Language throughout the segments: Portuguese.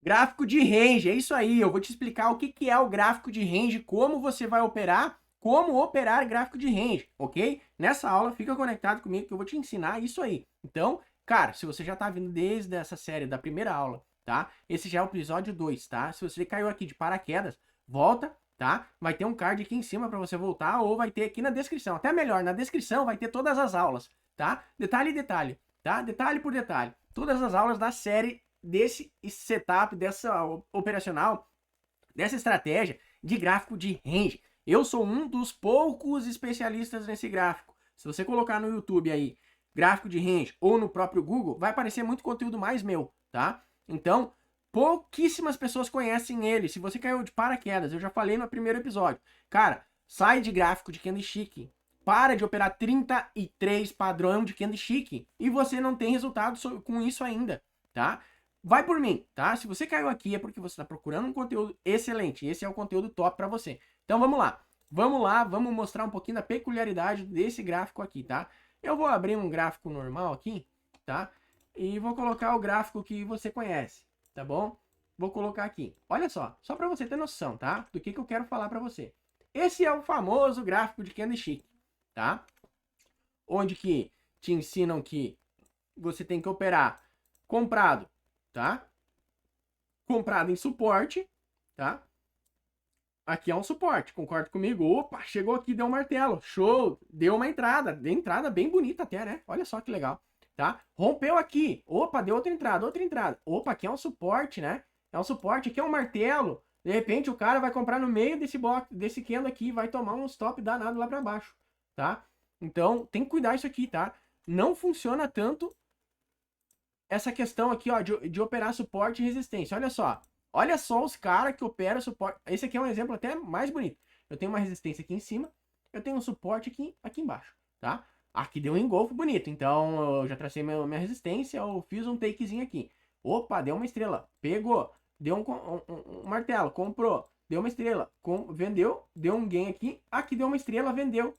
Gráfico de range, é isso aí. Eu vou te explicar o que que é o gráfico de range, como você vai operar, como operar gráfico de range, ok? Nessa aula, fica conectado comigo que eu vou te ensinar isso aí. Então, cara, se você já tá vindo desde essa série da primeira aula, tá? Esse já é o episódio 2, tá? Se você caiu aqui de paraquedas, volta, tá? Vai ter um card aqui em cima para você voltar ou vai ter aqui na descrição. Até melhor, na descrição vai ter todas as aulas, tá? Detalhe, detalhe, tá? Detalhe por detalhe. Todas as aulas da série desse setup, dessa operacional, dessa estratégia de gráfico de range. Eu sou um dos poucos especialistas nesse gráfico. Se você colocar no YouTube aí, gráfico de range, ou no próprio Google, vai aparecer muito conteúdo mais meu, tá? Então, pouquíssimas pessoas conhecem ele. Se você caiu de paraquedas, eu já falei no primeiro episódio. Cara, sai de gráfico de candlestick. Para de operar 33 padrão de candlestick e você não tem resultado com isso ainda, tá? Vai por mim, tá? Se você caiu aqui é porque você está procurando um conteúdo excelente. Esse é o conteúdo top para você. Então vamos lá. Vamos lá, vamos mostrar um pouquinho da peculiaridade desse gráfico aqui, tá? Eu vou abrir um gráfico normal aqui, tá? E vou colocar o gráfico que você conhece, tá bom? Vou colocar aqui. Olha só para você ter noção, tá? Do que eu quero falar para você. Esse é o famoso gráfico de candlestick, tá? Onde que te ensinam que você tem que operar comprado, tá? Comprado em suporte, tá? Aqui é um suporte, concorda comigo? Opa, chegou aqui, deu um martelo, show, deu uma entrada bem bonita até, né? Olha só que legal, tá? Rompeu aqui, opa, deu outra entrada, opa, aqui é um suporte, né? É um suporte, aqui é um martelo, de repente o cara vai comprar no meio desse box, desse candle aqui, vai tomar um stop danado lá para baixo, tá? Então, tem que cuidar isso aqui, tá? Não funciona tanto essa questão aqui, ó, de operar suporte e resistência. Olha só. Olha só os caras que operam suporte. Esse aqui é um exemplo até mais bonito. Eu tenho uma resistência aqui em cima, eu tenho um suporte aqui embaixo, tá? Aqui deu um engolfo bonito, então eu já tracei minha resistência, eu fiz um takezinho aqui. Opa, deu uma estrela, pegou, deu um martelo, comprou, deu uma estrela, vendeu, deu um gain aqui deu uma estrela, vendeu,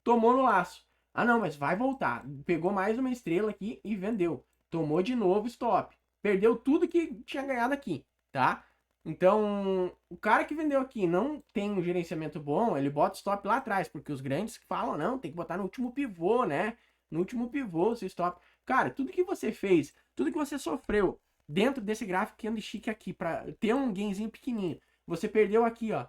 tomou no laço. Ah não, mas vai voltar, pegou mais uma estrela aqui e vendeu. Tomou de novo stop. Perdeu tudo que tinha ganhado aqui, tá? Então, o cara que vendeu aqui não tem um gerenciamento bom, ele bota stop lá atrás, porque os grandes falam, não, tem que botar no último pivô, né? No último pivô, seu stop. Cara, tudo que você fez, tudo que você sofreu dentro desse gráfico candlestick aqui, para ter um gainzinho pequenininho, você perdeu aqui, ó,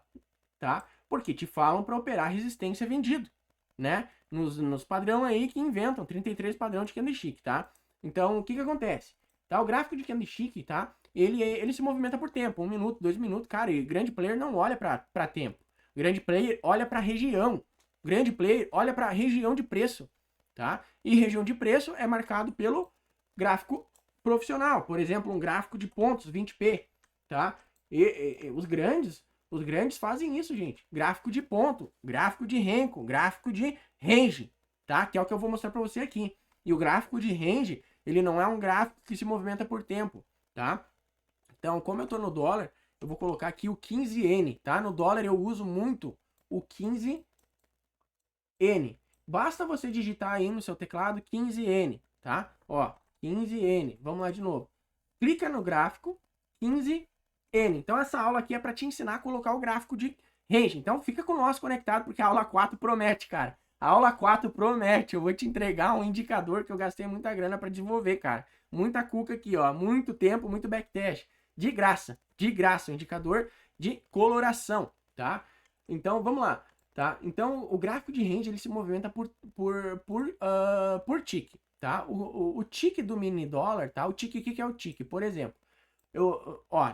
tá? Porque te falam para operar resistência vendido, né? Nos padrão aí que inventam, 33 padrão de candlestick, tá? Então, o que que acontece? Tá? O gráfico de candlestick, tá? Ele se movimenta por tempo, 1 minuto, 2 minutos, cara, e grande player não olha para tempo. O grande player olha para região. O grande player olha para região de preço, tá? E região de preço é marcado pelo gráfico profissional, por exemplo, um gráfico de pontos 20p, tá? E os grandes fazem isso, gente. Gráfico de ponto, gráfico de Renko, gráfico de range, tá? Que é o que eu vou mostrar para você aqui. E o gráfico de range, ele não é um gráfico que se movimenta por tempo, tá? Então, como eu tô no dólar, eu vou colocar aqui o 15N, tá? No dólar eu uso muito o 15N. Basta você digitar aí no seu teclado 15N, tá? Ó, 15N. Vamos lá de novo. Clica no gráfico 15N. Então, essa aula aqui é para te ensinar a colocar o gráfico de range. Então, fica com o nosso conectado, porque a aula 4 promete, cara. A aula 4 promete. Eu vou te entregar um indicador que eu gastei muita grana para desenvolver, cara. Muita cuca aqui, ó. Muito tempo, muito backtest. De graça. De graça. Um indicador de coloração, tá? Então, vamos lá. Tá? Então, o gráfico de range ele se movimenta por tick. Tá? O tick do mini dólar, tá? O tick, o que é o tick? Por exemplo,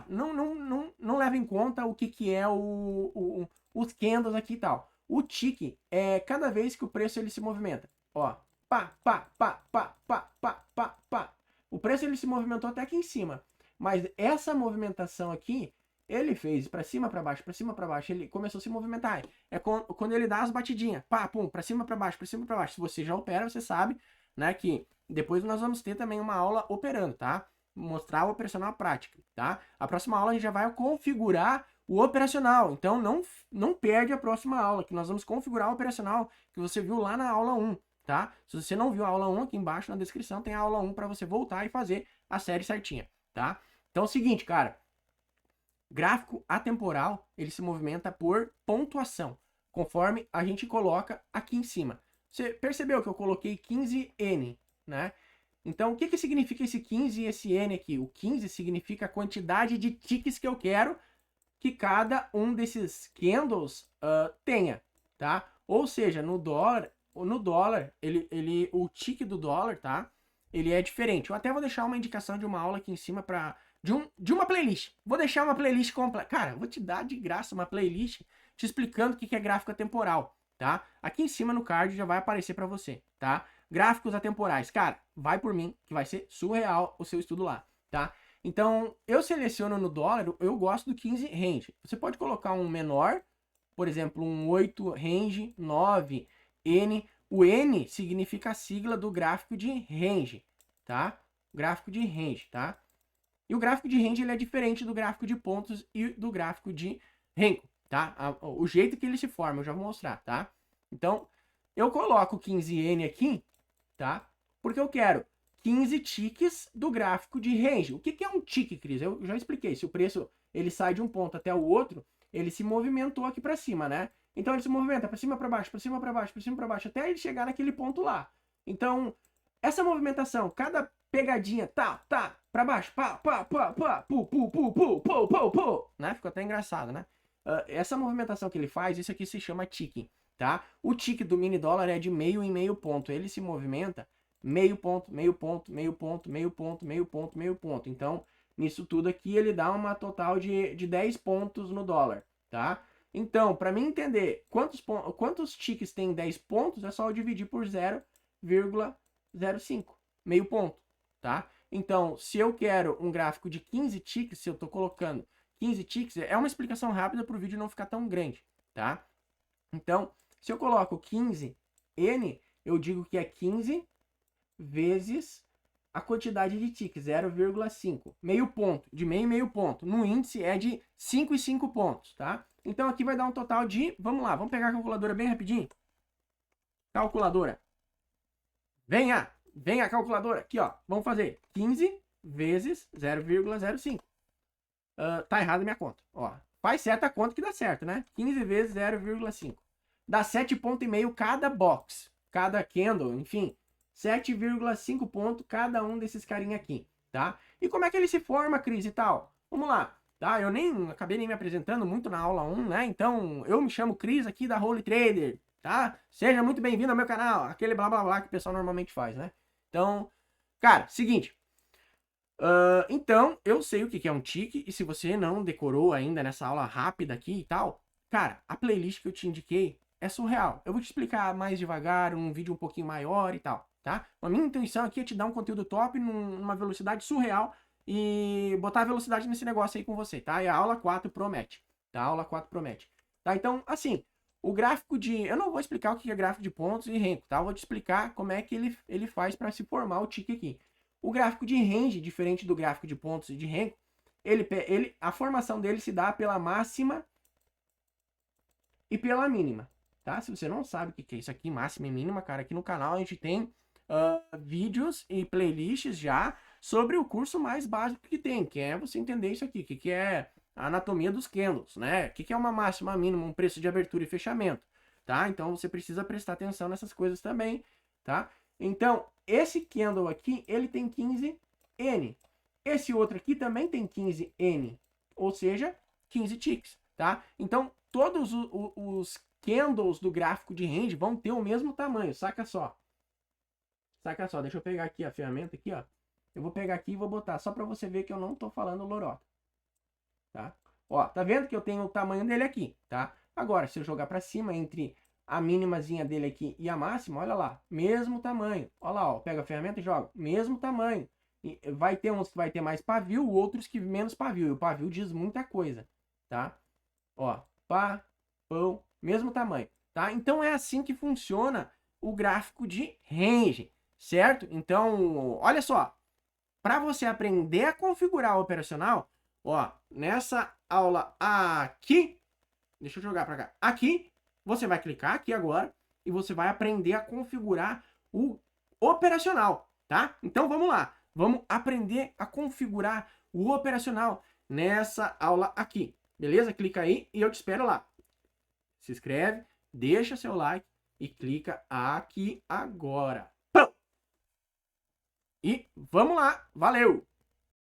não leva em conta o que é os candles aqui e tal. O tick é cada vez que o preço ele se movimenta. Ó, pá, pá, pá, pá, pá, pá, pá, pá. O preço ele se movimentou até aqui em cima. Mas essa movimentação aqui, ele fez para cima, para baixo, para cima, para baixo. Ele começou a se movimentar. É quando ele dá as batidinhas. Pá, pum, para cima, para baixo, para cima, para baixo. Se você já opera, você sabe, né, que depois nós vamos ter também uma aula operando, tá? Mostrar o operacional prática, tá? A próxima aula a gente já vai configurar o operacional. Então não perde a próxima aula, que nós vamos configurar o operacional que você viu lá na aula 1, tá? Se você não viu a aula 1, aqui embaixo na descrição tem a aula 1 para você voltar e fazer a série certinha, tá? Então é o seguinte, cara, Gráfico atemporal, ele se movimenta por pontuação, conforme a gente coloca aqui em cima. Você percebeu que eu coloquei 15N, né? Então, o que significa esse 15 e esse N aqui? O 15 significa a quantidade de ticks que eu quero que cada um desses candles tenha, tá? Ou seja, no dólar, o tick do dólar, tá? Ele é diferente. Eu até vou deixar uma indicação de uma aula aqui em cima de uma playlist. Vou deixar uma playlist completa. Cara, vou te dar de graça uma playlist te explicando o que é gráfico atemporal, tá? Aqui em cima no card já vai aparecer para você, tá? Gráficos atemporais. Cara, vai por mim que vai ser surreal o seu estudo lá, tá? Então, eu seleciono no dólar, eu gosto do 15 range. Você pode colocar um menor, por exemplo, um 8 range, 9, N. O N significa a sigla do gráfico de range, tá? Gráfico de range, tá? E o gráfico de range ele é diferente do gráfico de pontos e do gráfico de Renko, tá? O jeito que ele se forma, eu já vou mostrar, tá? Então, eu coloco 15N aqui, tá? Porque eu quero 15 ticks do gráfico de range. O que é um tick, Cris? Eu já expliquei. Se o preço ele sai de um ponto até o outro, ele se movimentou aqui para cima, né? Então ele se movimenta para cima, para baixo, para cima, para baixo, para cima, para baixo, até ele chegar naquele ponto lá. Então, essa movimentação, cada pegadinha, tá, para baixo, pá, né? Ficou até engraçado, né? Essa movimentação que ele faz, isso aqui se chama ticking, tá? O tick do mini dólar é de meio em meio ponto. Ele se movimenta meio ponto, meio ponto, meio ponto, meio ponto, meio ponto, meio ponto. Então, nisso tudo aqui, ele dá uma total de 10 pontos no dólar, tá? Então, para mim entender quantos ticks tem 10 pontos, é só eu dividir por 0,05, meio ponto, tá? Então, se eu quero um gráfico de 15 ticks, se eu estou colocando 15 ticks, é uma explicação rápida para o vídeo não ficar tão grande, tá? Então, se eu coloco 15N, eu digo que é 15 vezes a quantidade de ticks, 0,5. Meio ponto, de meio em meio ponto. No índice é de 5 e 5 pontos, tá? Então aqui vai dar um total de... Vamos lá, vamos pegar a calculadora bem rapidinho. Calculadora. Venha a calculadora. Aqui, ó. Vamos fazer 15 vezes 0,05. Tá errado a minha conta. Ó, faz certa conta que dá certo, né? 15 vezes 0,5. Dá 7,5 pontos cada box. Cada candle, enfim. 7,5 pontos cada um desses carinha aqui, tá? E como é que ele se forma, Cris, e tal? Vamos lá, tá? Eu acabei nem me apresentando muito na aula 1, né? Então, eu me chamo Cris aqui da Holy Trader, tá? Seja muito bem-vindo ao meu canal, aquele blá blá blá que o pessoal normalmente faz, né? Então, cara, seguinte. Então, eu sei o que é um tick, e se você não decorou ainda nessa aula rápida aqui e tal, cara, a playlist que eu te indiquei é surreal. Eu vou te explicar mais devagar, um vídeo um pouquinho maior e tal, tá? A minha intenção aqui é te dar um conteúdo top numa velocidade surreal e botar a velocidade nesse negócio aí com você, tá? E a aula 4 promete, tá? A aula 4 promete. Tá? Então, assim, o gráfico de... Eu não vou explicar o que é gráfico de pontos e Renko, tá? Eu vou te explicar como é que ele faz para se formar o tick aqui. O gráfico de range, diferente do gráfico de pontos e de Renko, a formação dele se dá pela máxima e pela mínima, tá? Se você não sabe o que é isso aqui, máxima e mínima, cara, aqui no canal a gente tem vídeos e playlists já sobre o curso mais básico que tem, que é você entender isso aqui, que é a anatomia dos candles, né? O que é uma máxima, mínima, um preço de abertura e fechamento, tá? Então você precisa prestar atenção nessas coisas também, tá? Então, esse candle aqui, ele tem 15N. Esse outro aqui também tem 15N, ou seja, 15 ticks, tá? Então, todos os candles do gráfico de range vão ter o mesmo tamanho, saca só. Saca só, deixa eu pegar aqui a ferramenta aqui, ó. Eu vou pegar aqui e vou botar, só para você ver que eu não tô falando lorota, tá? Ó, tá vendo que eu tenho o tamanho dele aqui, tá? Agora, se eu jogar para cima entre a mínimazinha dele aqui e a máxima, olha lá, mesmo tamanho. Olha lá, ó, pega a ferramenta e joga, mesmo tamanho. E vai ter uns que vai ter mais pavio, outros que menos pavio. E o pavio diz muita coisa, tá? Ó, pá, pão, mesmo tamanho, tá? Então é assim que funciona o gráfico de range, certo? Então, olha só, para você aprender a configurar o operacional, ó, nessa aula aqui, deixa eu jogar para cá, aqui, você vai clicar aqui agora e você vai aprender a configurar o operacional, tá? Então vamos lá, vamos aprender a configurar o operacional nessa aula aqui, beleza? Clica aí e eu te espero lá. Se inscreve, deixa seu like e clica aqui agora. E vamos lá, valeu!